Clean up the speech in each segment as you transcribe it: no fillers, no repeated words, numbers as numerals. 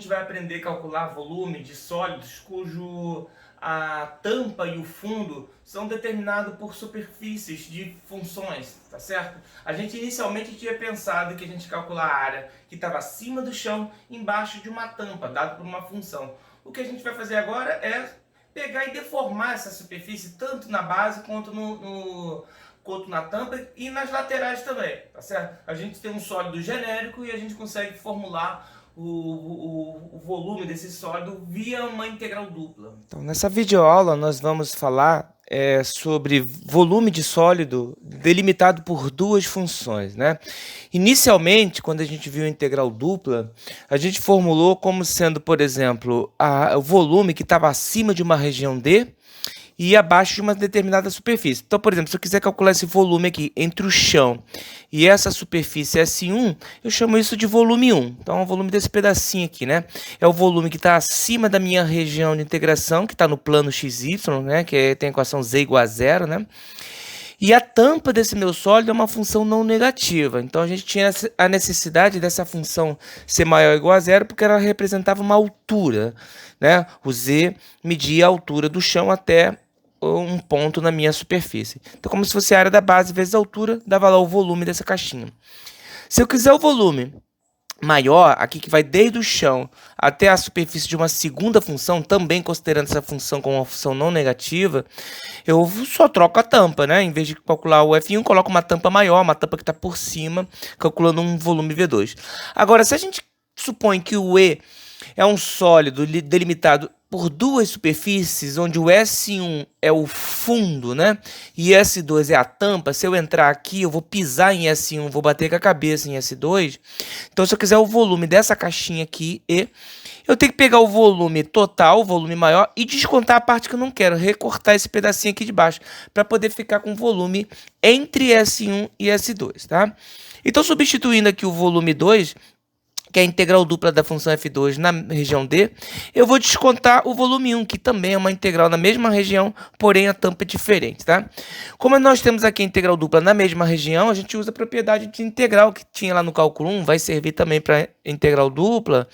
gente vai aprender a calcular volume de sólidos cujo a tampa e o fundo são determinados por superfícies de funções, tá certo? A gente inicialmente tinha pensado que a gente calcular a área que estava acima do chão, embaixo de uma tampa, dado por uma função. O que a gente vai fazer agora é pegar e deformar essa superfície, tanto na base quanto na tampa e nas laterais também, tá certo? A gente tem um sólido genérico e a gente consegue formular o volume desse sólido via uma integral dupla. Então, nessa videoaula nós vamos falar sobre volume de sólido delimitado por duas funções, né? Inicialmente, quando a gente viu a integral dupla, a gente formulou como sendo, por exemplo, o volume que estava acima de uma região D e abaixo de uma determinada superfície. Então, por exemplo, se eu quiser calcular esse volume aqui entre o chão e essa superfície S1, eu chamo isso de volume 1. Então, é o volume desse pedacinho aqui, né? É o volume que está acima da minha região de integração, que está no plano XY, né? Que tem a equação Z igual a zero, né? E a tampa desse meu sólido é uma função não negativa. Então, a gente tinha a necessidade dessa função ser maior ou igual a zero, porque ela representava uma altura, né? O Z media a altura do chão até um ponto na minha superfície. Então, como se fosse a área da base vezes a altura, dava lá o volume dessa caixinha. Se eu quiser o volume maior, aqui que vai desde o chão até a superfície de uma segunda função, também considerando essa função como uma função não negativa, eu só troco a tampa, né? Em vez de calcular o F1, coloco uma tampa maior, uma tampa que está por cima, calculando um volume V2. Agora, se a gente supõe que o E é um sólido delimitado por duas superfícies, onde o S1 é o fundo, né? E S2 é a tampa. Se eu entrar aqui, eu vou pisar em S1, vou bater com a cabeça em S2. Então, se eu quiser o volume dessa caixinha aqui, eu tenho que pegar o volume total, o volume maior, e descontar a parte que eu não quero, recortar esse pedacinho aqui de baixo, para poder ficar com o volume entre S1 e S2, tá? Então, substituindo aqui o volume 2, que é a integral dupla da função f2 na região D, eu vou descontar o volume 1, que também é uma integral na mesma região, porém a tampa é diferente, tá? Como nós temos aqui a integral dupla na mesma região, a gente usa a propriedade de integral que tinha lá no cálculo 1, vai servir também para integral dupla,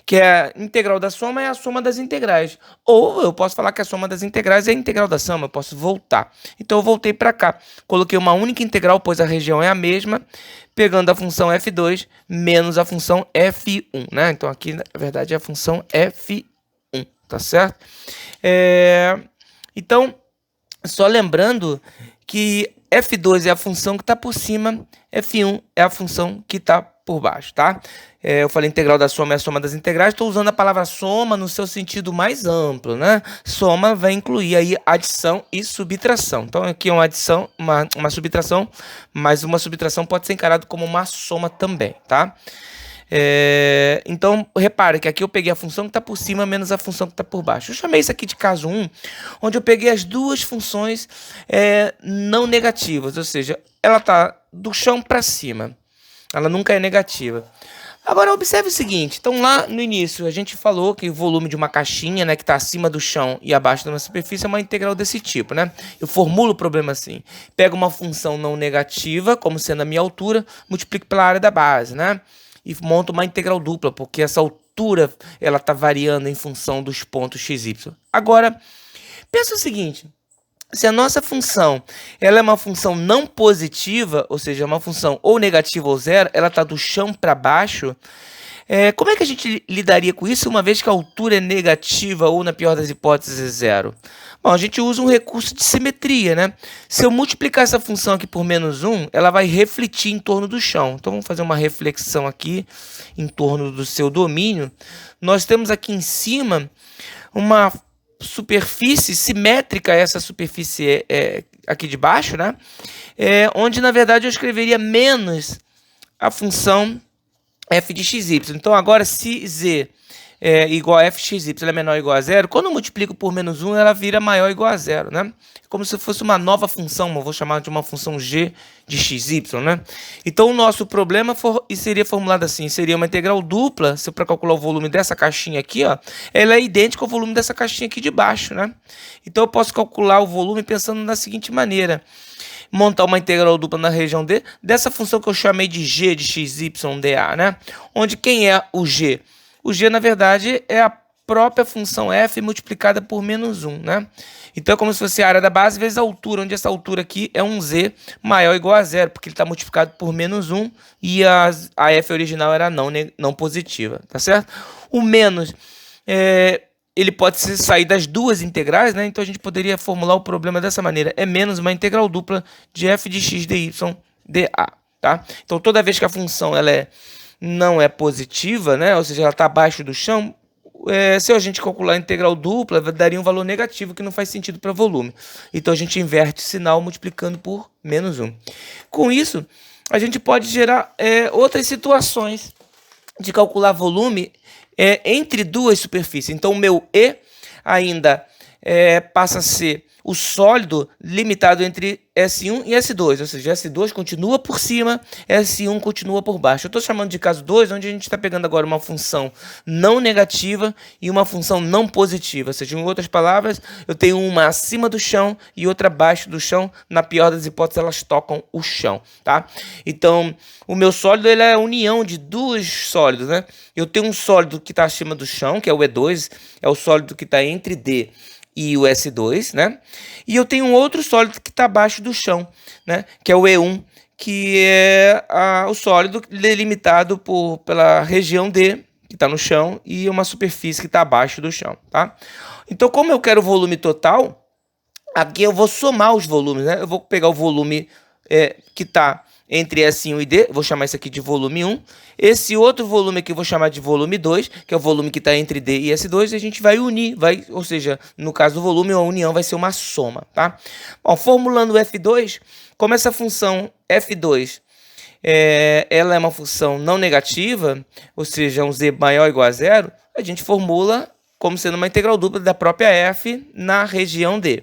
que é a integral da soma é a soma das integrais. Ou eu posso falar que a soma das integrais é a integral da soma, eu posso voltar. Então eu voltei para cá, coloquei uma única integral, pois a região é a mesma, pegando a função f2 menos a função f1, né? Então aqui, na verdade, é a função f1, tá certo? Então, só lembrando que f2 é a função que está por cima, f1 é a função que está por baixo, tá? Eu falei integral da soma é a soma das integrais, estou usando a palavra soma no seu sentido mais amplo, né? Soma vai incluir aí adição e subtração. Então, aqui é uma adição, uma subtração, mas uma subtração pode ser encarado como uma soma também, tá? Então, repare que aqui eu peguei a função que está por cima menos a função que está por baixo. Eu chamei isso aqui de caso 1, onde eu peguei as duas funções não negativas, ou seja, ela está do chão para cima. Ela nunca é negativa. Agora, observe o seguinte. Então, lá no início, a gente falou que o volume de uma caixinha, né, que está acima do chão e abaixo de uma superfície é uma integral desse tipo, né? Eu formulo o problema assim. Pego uma função não negativa, como sendo a minha altura, multiplico pela área da base, né? E monto uma integral dupla, porque essa altura ela está variando em função dos pontos x, y. Agora, pensa o seguinte. Se a nossa função ela é uma função não positiva, ou seja, uma função ou negativa ou zero, ela está do chão para baixo, como é que a gente lidaria com isso, uma vez que a altura é negativa ou, na pior das hipóteses, é zero? Bom, a gente usa um recurso de simetria, né? Se eu multiplicar essa função aqui por menos 1, ela vai refletir em torno do chão. Então, vamos fazer uma reflexão aqui em torno do seu domínio. Nós temos aqui em cima uma superfície simétrica a essa superfície aqui de baixo, né? Onde, na verdade, eu escreveria menos a função f de xy. Então, agora, se z é igual a f de xy é menor ou igual a zero, quando eu multiplico por menos 1, ela vira maior ou igual a zero, né? Como se fosse uma nova função, eu vou chamar de uma função g de xy, né? Então, o nosso problema seria formulado assim, seria uma integral dupla, se eu para calcular o volume dessa caixinha aqui, ó, ela é idêntica ao volume dessa caixinha aqui de baixo, né? Então, eu posso calcular o volume pensando da seguinte maneira: montar uma integral dupla na região D, dessa função que eu chamei de g de xy dA, né? Onde quem é o g? O g, na verdade, é a própria função f multiplicada por menos 1, né? Então é como se fosse a área da base vezes a altura, onde essa altura aqui é um z maior ou igual a zero, porque ele está multiplicado por menos 1 e a f original era não positiva, tá certo? O menos, ele pode sair das duas integrais, né? Então a gente poderia formular o problema dessa maneira. É menos uma integral dupla de f de x dy dA, tá? Então toda vez que a função não é positiva, né? Ou seja, ela está abaixo do chão, se a gente calcular a integral dupla, daria um valor negativo que não faz sentido para volume. Então a gente inverte o sinal multiplicando por menos 1. Com isso, a gente pode gerar outras situações de calcular volume entre duas superfícies. Então o meu E ainda passa a ser o sólido limitado entre S1 e S2, ou seja, S2 continua por cima, S1 continua por baixo. Eu estou chamando de caso 2, onde a gente está pegando agora uma função não negativa e uma função não positiva, ou seja, em outras palavras, eu tenho uma acima do chão e outra abaixo do chão. Na pior das hipóteses, elas tocam o chão, tá? Então, o meu sólido ele é a união de dois sólidos, né? Eu tenho um sólido que está acima do chão, que é o E2, é o sólido que está entre D e o S2, né? E eu tenho um outro sólido que está abaixo do chão, né? Que é o E1, que é o sólido delimitado pela região D, que está no chão, e uma superfície que está abaixo do chão, tá? Então, como eu quero o volume total, aqui eu vou somar os volumes, né? Eu vou pegar o volume que está entre S1 e D, vou chamar isso aqui de volume 1. Esse outro volume aqui eu vou chamar de volume 2, que é o volume que está entre D e S2, e a gente vai unir, ou seja, no caso do volume, a união vai ser uma soma, tá? Bom, formulando o F2, como essa função F2 ela é uma função não negativa, ou seja, um z maior ou igual a zero, a gente formula como sendo uma integral dupla da própria f na região D.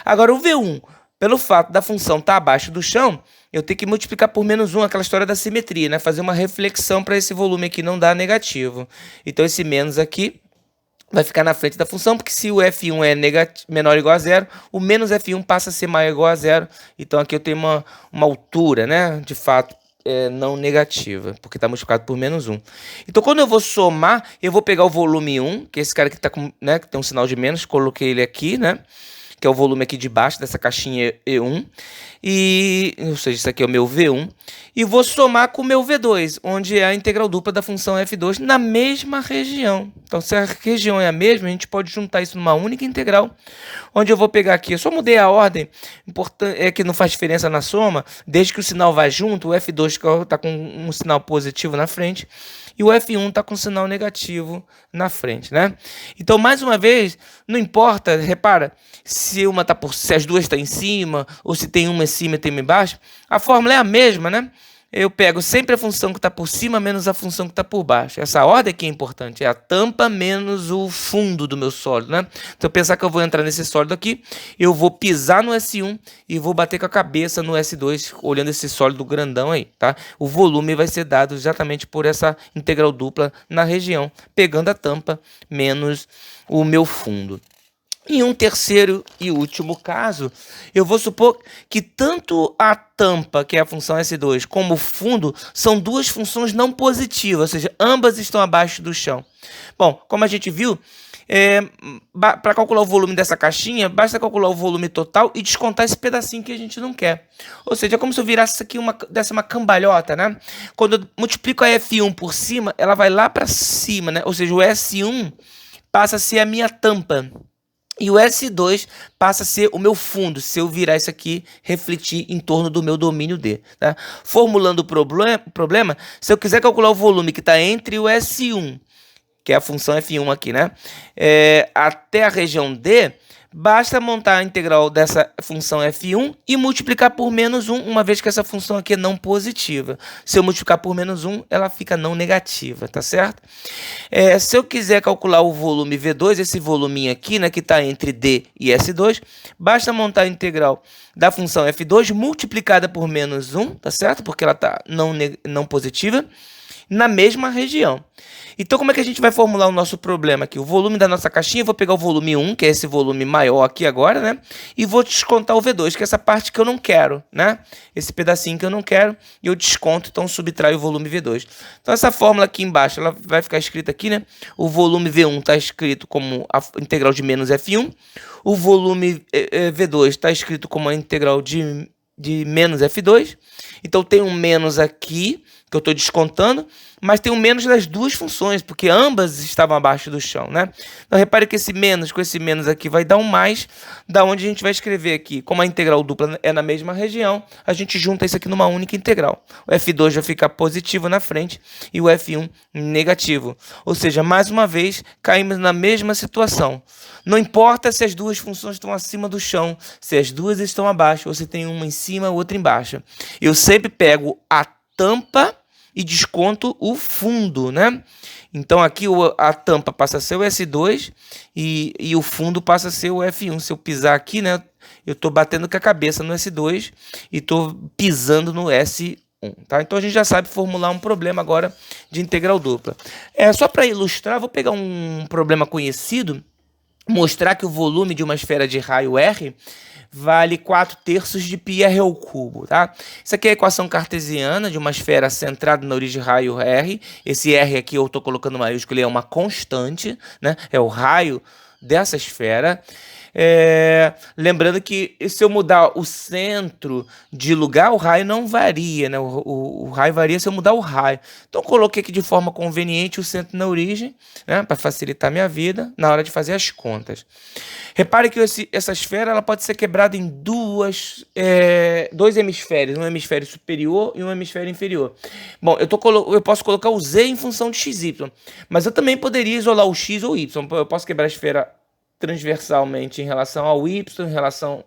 Agora, o V1, pelo fato da função estar abaixo do chão, eu tenho que multiplicar por menos 1, aquela história da simetria, né? Fazer uma reflexão para esse volume aqui não dar negativo. Então, esse menos aqui vai ficar na frente da função, porque se o F1 é menor ou igual a zero, o menos F1 passa a ser maior ou igual a zero. Então, aqui eu tenho uma altura, né? De fato, não negativa, porque está multiplicado por menos 1. Então, quando eu vou somar, eu vou pegar o volume 1, que é esse cara que, né, que tem um sinal de menos, coloquei ele aqui, né? Que é o volume aqui de baixo dessa caixinha E1, ou seja, isso aqui é o meu V1, e vou somar com o meu V2, onde é a integral dupla da função F2 na mesma região. Então, se a região é a mesma, a gente pode juntar isso numa única integral, onde eu vou pegar aqui, eu só mudei a ordem, importante é que não faz diferença na soma, desde que o sinal vá junto, o F2 está com um sinal positivo na frente, e o F1 está com sinal negativo na frente, né? Então, mais uma vez, não importa, repara, se as duas estão em cima, ou se tem uma em cima e tem uma embaixo, a fórmula é a mesma, né? Eu pego sempre a função que está por cima menos a função que está por baixo. Essa ordem aqui é importante, é a tampa menos o fundo do meu sólido, né? Então, pensar que eu vou entrar nesse sólido aqui, eu vou pisar no S1 e vou bater com a cabeça no S2, olhando esse sólido grandão aí, tá? O volume vai ser dado exatamente por essa integral dupla na região, pegando a tampa menos o meu fundo. Em um terceiro e último caso, eu vou supor que tanto a tampa, que é a função S2, como o fundo, são duas funções não positivas, ou seja, ambas estão abaixo do chão. Bom, como a gente viu, para calcular o volume dessa caixinha, basta calcular o volume total e descontar esse pedacinho que a gente não quer. Ou seja, é como se eu virasse isso aqui desse uma cambalhota, né? Quando eu multiplico a F1 por cima, ela vai lá para cima, né? Ou seja, o S1 passa a ser a minha tampa. E o S2 passa a ser o meu fundo, se eu virar isso aqui, refletir em torno do meu domínio D. Tá? Formulando o problema, se eu quiser calcular o volume que está entre o S1, que é a função F1 aqui, né? Até a região D, basta montar a integral dessa função F1 e multiplicar por menos 1, uma vez que essa função aqui é não positiva. Se eu multiplicar por menos 1, ela fica não negativa, tá certo? Se eu quiser calcular o volume V2, esse voluminho aqui, né, que está entre D e S2, basta montar a integral da função F2 multiplicada por menos 1, tá certo? Porque ela está não positiva. na mesma região. Então, como é que a gente vai formular o nosso problema aqui? O volume da nossa caixinha, eu vou pegar o volume 1, que é esse volume maior aqui agora, né? E vou descontar o V2, que é essa parte que eu não quero, né? Esse pedacinho que eu não quero, e eu desconto, então subtrai o volume V2. Então, essa fórmula aqui embaixo, ela vai ficar escrita aqui, né? O volume V1 está escrito como a integral de menos F1. O volume V2 está escrito como a integral de menos F2. Então, tem um menos aqui, que eu estou descontando, mas tem um menos das duas funções, porque ambas estavam abaixo do chão, né? Então, repare que esse menos com esse menos aqui vai dar um mais, da onde a gente vai escrever aqui, como a integral dupla é na mesma região, a gente junta isso aqui numa única integral. O F2 vai ficar positivo na frente e o F1 negativo. Ou seja, mais uma vez, caímos na mesma situação. Não importa se as duas funções estão acima do chão, se as duas estão abaixo, ou se tem uma em cima e outra embaixo. Eu sempre pego a tampa e desconto o fundo, né? Então aqui a tampa passa a ser o S2 e o fundo passa a ser o F1. Se eu pisar aqui, né, eu estou batendo com a cabeça no S2 e estou pisando no S1. Tá? Então a gente já sabe formular um problema agora de integral dupla. Só para ilustrar, vou pegar um problema conhecido, mostrar que o volume de uma esfera de raio R vale 4/3 de πr ao cubo, tá? Isso aqui é a equação cartesiana de uma esfera centrada na origem raio R. Esse R aqui eu estou colocando maiúsculo, é uma constante, né? É o raio dessa esfera. Lembrando que se eu mudar o centro de lugar, o raio não varia, né? O raio varia se eu mudar o raio. Então, eu coloquei aqui de forma conveniente o centro na origem, né? Para facilitar minha vida na hora de fazer as contas. Repare que essa esfera ela pode ser quebrada em dois hemisférios, um hemisfério superior e um hemisfério inferior. Bom, eu posso colocar o Z em função de XY, mas eu também poderia isolar o X ou Y. Eu posso quebrar a esfera transversalmente em relação ao Y, em relação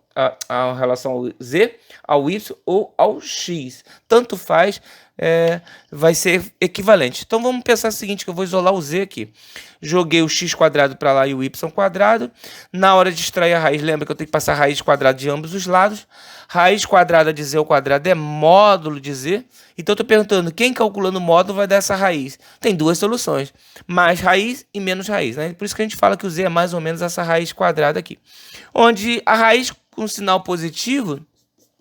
ao Z, ao Y ou ao X. Tanto faz, vai ser equivalente. Então vamos pensar o seguinte, que eu vou isolar o Z aqui. Joguei o x quadrado para lá e o y quadrado. Na hora de extrair a raiz, lembra que eu tenho que passar a raiz quadrada de ambos os lados. Raiz quadrada de z ao quadrado é módulo de z. Então eu estou perguntando, quem calculando o módulo vai dar essa raiz? Tem duas soluções, mais raiz e menos raiz, né? Por isso que a gente fala que o z é mais ou menos essa raiz quadrada aqui. Onde a raiz com sinal positivo,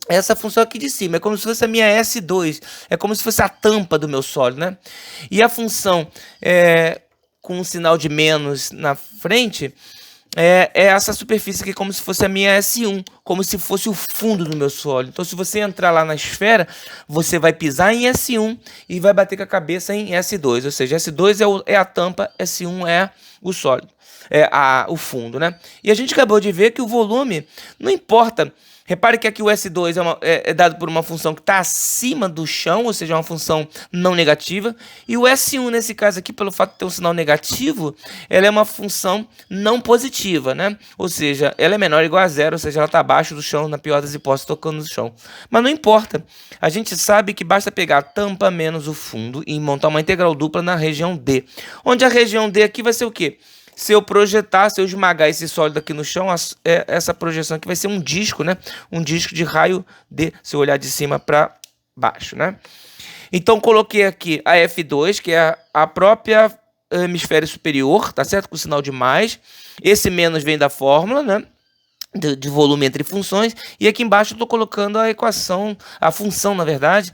essa função aqui de cima, é como se fosse a minha S2, é como se fosse a tampa do meu sólido, né? E a função com um sinal de menos na frente, é essa superfície aqui como se fosse a minha S1, como se fosse o fundo do meu sólido. Então, se você entrar lá na esfera, você vai pisar em S1 e vai bater com a cabeça em S2, ou seja, S2 é a tampa, S1 é o sólido, o fundo, né? E a gente acabou de ver que o volume, não importa. Repare que aqui o S2 é dado por uma função que está acima do chão, ou seja, uma função não negativa. E o S1, nesse caso aqui, pelo fato de ter um sinal negativo, ela é uma função não positiva, né? Ou seja, ela é menor ou igual a zero, ou seja, ela está abaixo do chão, na pior das hipóteses, tocando no chão. Mas não importa. A gente sabe que basta pegar a tampa menos o fundo e montar uma integral dupla na região D. Onde a região D aqui vai ser o quê? Se eu projetar, se eu esmagar esse sólido aqui no chão, essa projeção aqui vai ser um disco, né? Um disco de raio D, se eu olhar de cima para baixo, né? Então, coloquei aqui a F2, que é a própria hemisfério superior, tá certo? Com sinal de mais. Esse menos vem da fórmula, né? De volume entre funções, e aqui embaixo eu estou colocando a função, na verdade,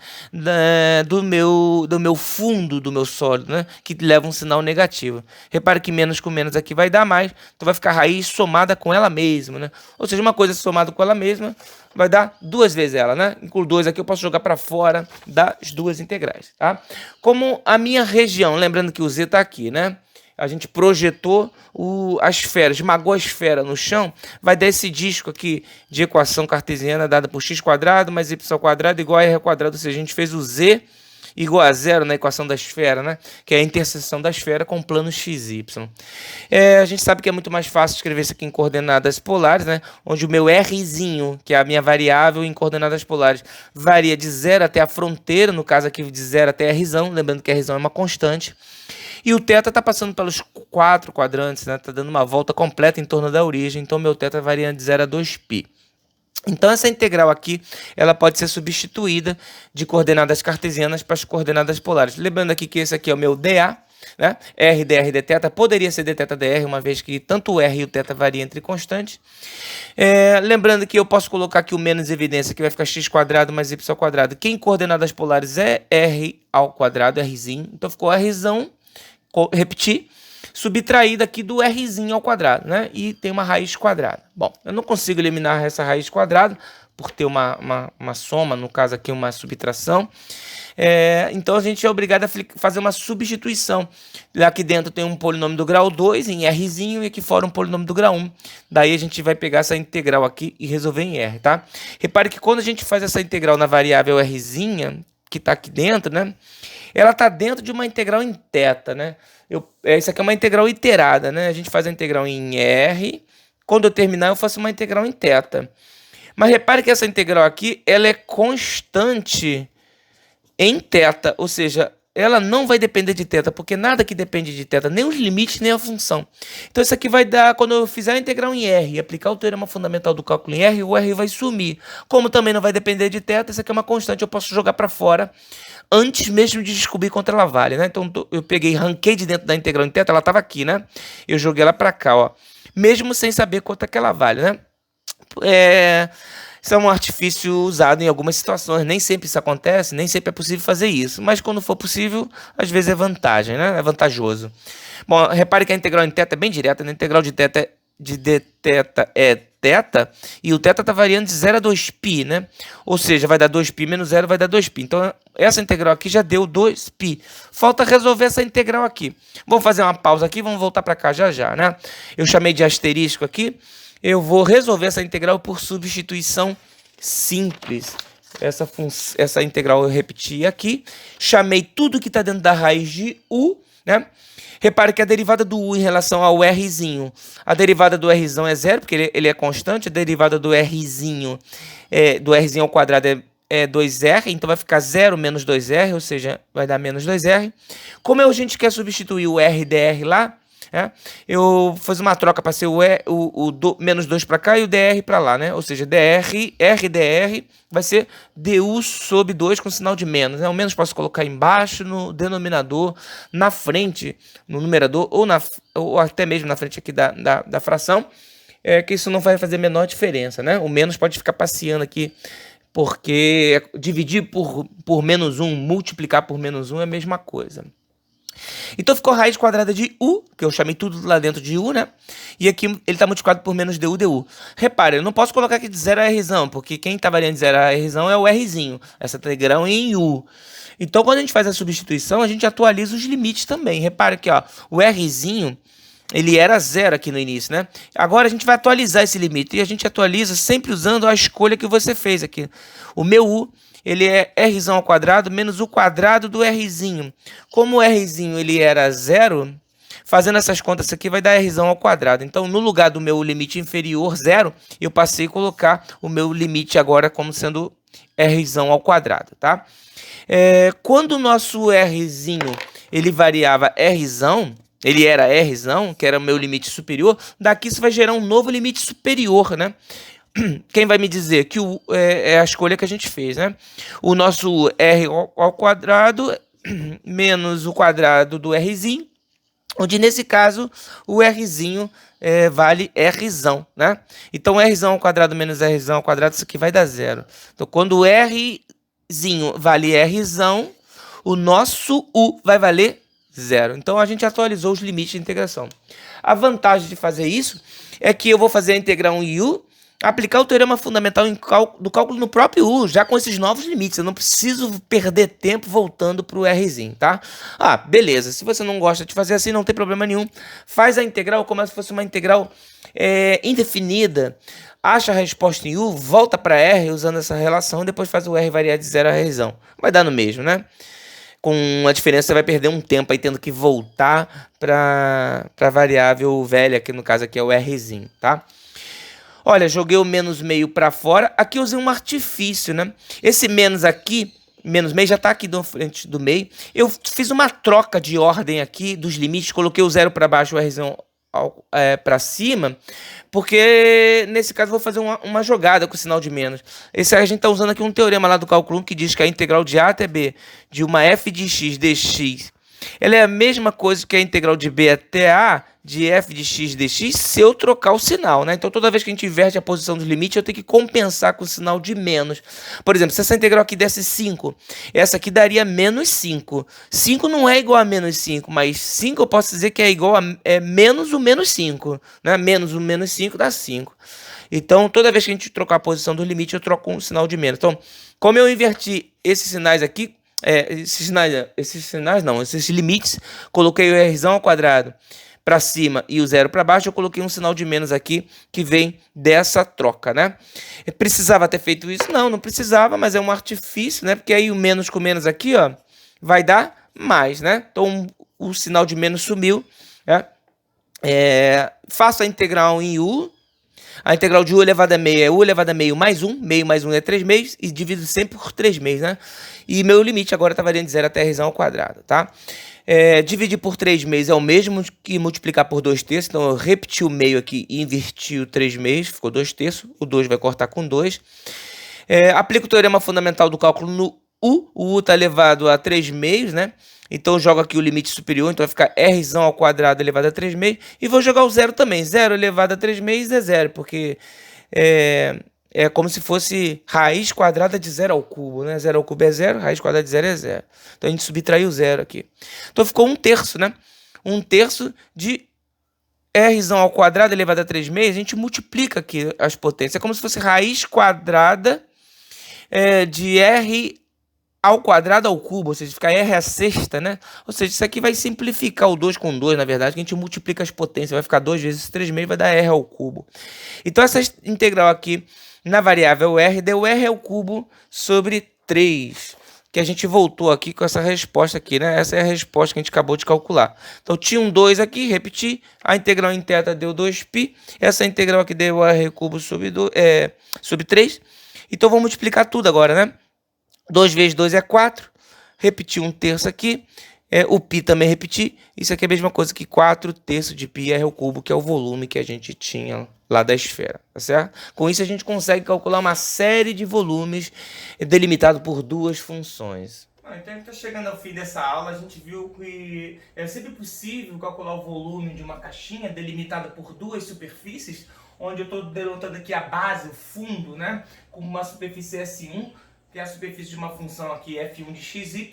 do meu fundo, do meu sólido, né, que leva um sinal negativo. Repare que menos com menos aqui vai dar mais, então vai ficar raiz somada com ela mesma, né? Ou seja, uma coisa somada com ela mesma vai dar duas vezes ela, né? Incluo 2 aqui, eu posso jogar para fora das duas integrais, tá? Como a minha região, lembrando que o Z está aqui, né? A gente projetou a esfera, esmagou a esfera no chão, vai dar esse disco aqui de equação cartesiana dada por x quadrado mais y quadrado igual a r quadrado, ou seja, a gente fez o z igual a zero na equação da esfera, né? Que é a interseção da esfera com o plano xy. A gente sabe que é muito mais fácil escrever isso aqui em coordenadas polares, né? Onde o meu rzinho, que é a minha variável em coordenadas polares, varia de 0 até a fronteira, no caso aqui de 0 até rzão, lembrando que rzão é uma constante. E o θ está passando pelos 4 quadrantes, né? Está dando uma volta completa em torno da origem, então meu θ varia de 0 a 2π. Então essa integral aqui, ela pode ser substituída de coordenadas cartesianas para as coordenadas polares. Lembrando aqui que esse aqui é o meu dA, né? R, dr, dθ, poderia ser dθ, dr, uma vez que tanto o r e o θ variam entre constantes. Lembrando que eu posso colocar aqui o menos evidência, que vai ficar x² mais y², que em coordenadas polares é r², rzinho. Então ficou rzão, repetir, subtraída aqui do rzinho ao quadrado, né? E tem uma raiz quadrada. Bom, eu não consigo eliminar essa raiz quadrada, por ter uma soma, no caso aqui uma subtração. Então a gente é obrigado a fazer uma substituição. Aqui dentro tem um polinômio do grau 2 em rzinho e aqui fora um polinômio do grau 1. Daí a gente vai pegar essa integral aqui e resolver em r, tá? Repare que quando a gente faz essa integral na variável rzinha, que está aqui dentro, né? Ela está dentro de uma integral em θ, né? Isso aqui é uma integral iterada, né? A gente faz a integral em r. Quando eu terminar, eu faço uma integral em θ. Mas repare que essa integral aqui, ela é constante em θ, ou seja, ela não vai depender de θ, porque nada que depende de θ, nem os limites, nem a função. Então isso aqui vai dar, quando eu fizer a integral em r e aplicar o teorema fundamental do cálculo em r, o r vai sumir. Como também não vai depender de θ, isso aqui é uma constante, eu posso jogar para fora antes mesmo de descobrir quanto ela vale, né? Então eu peguei, arranquei de dentro da integral em θ, ela estava aqui, né? Eu joguei ela para cá, ó. Mesmo sem saber quanto é que ela vale, né? Isso é um artifício usado em algumas situações. Nem sempre isso acontece, nem sempre é possível fazer isso. Mas quando for possível, às vezes é vantagem, né? É vantajoso. Bom, repare que a integral em θ é bem direta, né? A integral de dθ é θ, e o θ está variando de 0 a 2π, né? Ou seja, vai dar 2π menos 0 vai dar 2π. Então, essa integral aqui já deu 2π. Falta resolver essa integral aqui. Vamos fazer uma pausa aqui, vamos voltar para cá já, né? Eu chamei de asterisco aqui. Eu vou resolver essa integral por substituição simples. Essa integral eu repeti aqui. Chamei tudo que está dentro da raiz de u, né? Repare que a derivada do u em relação ao rzinho, a derivada do rzão é zero, porque ele é constante. A derivada do rzinho, do rzinho ao quadrado é 2r, então vai ficar 0 menos 2r, ou seja, vai dar menos 2r. Como a gente quer substituir o r dr lá, eu fiz uma troca para ser menos 2 para cá e o dr para lá, né? Ou seja, r dr vai ser du sobre 2 com sinal de menos, né? O menos posso colocar embaixo no denominador, na frente, no numerador, ou até mesmo na frente aqui da fração, que isso não vai fazer a menor diferença, né? O menos pode ficar passeando aqui, porque dividir por menos 1, multiplicar por menos 1 é a mesma coisa. Então ficou raiz quadrada de u, que eu chamei tudo lá dentro de u, né? E aqui ele está multiplicado por menos du. Repare, eu não posso colocar aqui de 0 a rzão, porque quem está variando de 0 a rzão é o rzinho. Essa integral é em u. Então quando a gente faz a substituição, a gente atualiza os limites também. Repare aqui, ó, o rzinho, ele era 0 aqui no início, né? Agora a gente vai atualizar esse limite. E a gente atualiza sempre usando a escolha que você fez aqui. O meu u, ele é rzão ao quadrado menos o quadrado do rzinho. Como o rzinho ele era 0, fazendo essas contas aqui vai dar rzão ao quadrado. Então, no lugar do meu limite inferior, 0, eu passei a colocar o meu limite agora como sendo rzão ao quadrado, tá? Quando o nosso rzinho ele variava rzão, ele era rzão, que era o meu limite superior, daqui isso vai gerar um novo limite superior, né? Quem vai me dizer que é a escolha que a gente fez, né? O nosso r ao quadrado menos o quadrado do rzinho, onde nesse caso o rzinho vale rzão, né? Então rzão ao quadrado menos rzão ao quadrado, isso aqui vai dar 0. Então quando o rzinho vale rzão, o nosso u vai valer 0. Então a gente atualizou os limites de integração. A vantagem de fazer isso é que eu vou fazer a integral em u, aplicar o teorema fundamental do cálculo no próprio u, já com esses novos limites. Eu não preciso perder tempo voltando para o rzinho, tá? Beleza. Se você não gosta de fazer assim, não tem problema nenhum. Faz a integral como se fosse uma integral indefinida. Acha a resposta em u, volta para r usando essa relação, e depois faz o r variar de 0 a rzão. Vai dar no mesmo, né? Com a diferença, você vai perder um tempo aí tendo que voltar para a variável velha, que no caso aqui é o rzinho, tá? Olha, joguei o menos meio para fora. Aqui eu usei um artifício, né? Esse menos aqui, menos meio, já está aqui na frente do meio. Eu fiz uma troca de ordem aqui dos limites. Coloquei o 0 para baixo, o rzão para cima, porque nesse caso eu vou fazer uma jogada com o sinal de menos. A gente está usando aqui um teorema lá do cálculo 1 que diz que a integral de A até B de uma f de x dx, ela é a mesma coisa que a integral de B até A de f de x dx se eu trocar o sinal, né? Então toda vez que a gente inverte a posição dos limites, eu tenho que compensar com o sinal de menos. Por exemplo, se essa integral aqui desse 5, essa aqui daria menos 5. 5 não é igual a menos 5, mas 5 eu posso dizer que é igual a menos o menos 5, né? Menos o menos 5 dá 5. Então, toda vez que a gente trocar a posição do limite, eu troco um sinal de menos. Então, como eu inverti esses sinais aqui, esses limites, coloquei o r ao quadrado para cima e o 0 para baixo, eu coloquei um sinal de menos aqui que vem dessa troca, né? Precisava ter feito isso? Não, não precisava, mas é um artifício, né? Porque aí o menos com menos aqui, ó, vai dar mais, né? Então o sinal de menos sumiu, né? Faço a integral em u. A integral de u elevado a meio é u elevado a meio mais 1. Meio mais 1 é 3 meios. E divido sempre por 3 meios, né? E meu limite agora está variando de 0 até r ao quadrado, tá? Dividir por 3 meios é o mesmo que multiplicar por 2 terços. Então eu repeti o meio aqui e inverti o 3 meios. Ficou 2 terços. O 2 vai cortar com 2. Aplico o teorema fundamental do cálculo no u. O u está elevado a 3 meios, né? Então eu jogo aqui o limite superior, então vai ficar r ao quadrado elevado a 3 meios. E vou jogar o zero também. 0 elevado a 3 meios é 0, porque é como se fosse raiz quadrada de 0 ao cubo, né? 0 ao cubo é 0, raiz quadrada de 0 é 0. Então a gente subtraiu o 0 aqui. Então ficou 1 terço, né? 1 terço de r ao quadrado elevado a 3 meios. A gente multiplica aqui as potências. É como se fosse raiz quadrada de r ao quadrado ao cubo, ou seja, fica r à sexta, né? Ou seja, isso aqui vai simplificar o 2 com 2, na verdade, que a gente multiplica as potências, vai ficar 2 vezes 3 meios, vai dar r ao cubo. Então essa integral aqui, na variável r, deu r ao cubo sobre 3, que a gente voltou aqui com essa resposta aqui, né? Essa é a resposta que a gente acabou de calcular. Então tinha um 2 aqui, repeti, a integral em θ deu 2π, essa integral aqui deu r ao cubo sobre 3, então vou multiplicar tudo agora, né? 2 vezes 2 é 4. Repeti 1 terço aqui. O π também repeti. Isso aqui é a mesma coisa que 4 terços de π r ao cubo, que é o volume que a gente tinha lá da esfera, tá certo? Com isso a gente consegue calcular uma série de volumes delimitados por duas funções. Então a gente está chegando ao fim dessa aula. A gente viu que é sempre possível calcular o volume de uma caixinha delimitada por duas superfícies, onde eu estou denotando aqui a base, o fundo, né? Como uma superfície S1, que é a superfície de uma função aqui f1 de xy,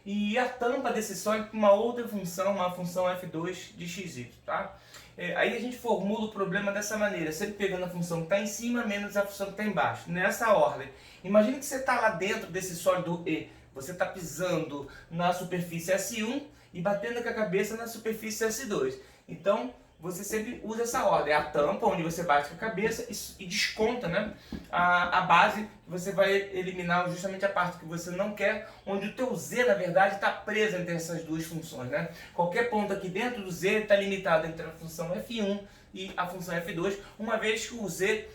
e a tampa desse sólido com uma outra função, uma função f2 de xy, tá? Aí a gente formula o problema dessa maneira, sempre pegando a função que está em cima menos a função que está embaixo, nessa ordem. Imagina que você está lá dentro desse sólido E, você está pisando na superfície S1 e batendo com a cabeça na superfície S2. Então, você sempre usa essa ordem, a tampa, onde você bate com a cabeça e desconta, né, a base, que você vai eliminar justamente a parte que você não quer, onde o teu Z, na verdade, está preso entre essas duas funções, né? Qualquer ponto aqui dentro do Z está limitado entre a função F1 e a função F2, uma vez que o Z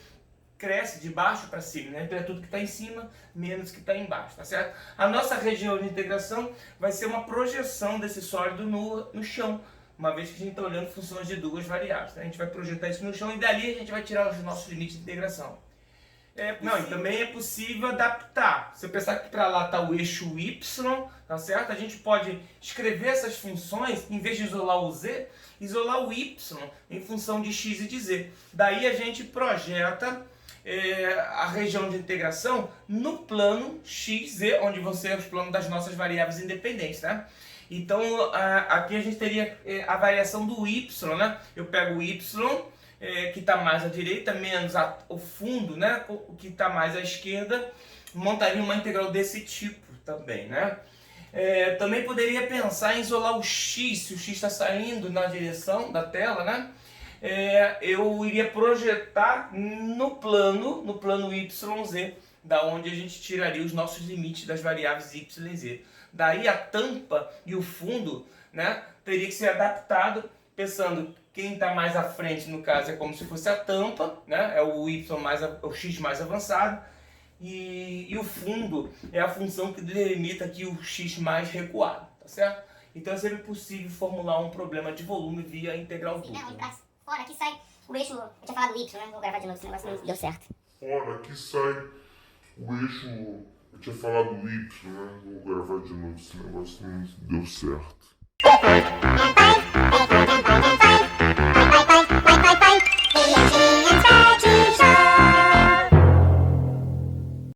cresce de baixo para cima, né? Então é tudo que está em cima menos que está embaixo, tá certo? A nossa região de integração vai ser uma projeção desse sólido no chão, uma vez que a gente está olhando funções de duas variáveis, né? A gente vai projetar isso no chão e dali a gente vai tirar os nossos limites de integração. Não, e também é possível adaptar. Se eu pensar que para lá está o eixo y, tá certo? A gente pode escrever essas funções, em vez de isolar o z, isolar o y em função de x e de z. Daí a gente projeta a região de integração no plano x, z, onde vão ser os planos das nossas variáveis independentes, né? Então, aqui a gente teria a variação do y, né? Eu pego o y, que está mais à direita, menos o fundo, né? O que está mais à esquerda, montaria uma integral desse tipo também, né? Também poderia pensar em isolar o x, se o x está saindo na direção da tela, né? Eu iria projetar no plano YZ, da onde a gente tiraria os nossos limites das variáveis y e z. Daí a tampa e o fundo, né, teria que ser adaptado, pensando quem está mais à frente, no caso, é como se fosse a tampa, né, é o o x mais avançado, e o fundo é a função que delimita aqui o x mais recuado, tá certo? Então é sempre possível formular um problema de volume via integral Sim, não, dupla. e pra fora, aqui sai o eixo, eu tinha falado do Y, né? Vou gravar de novo, esse negócio não deu certo. Olha, aqui sai o eixo. Eu tinha falado Y, né? Vou gravar de novo, esse negócio não deu certo.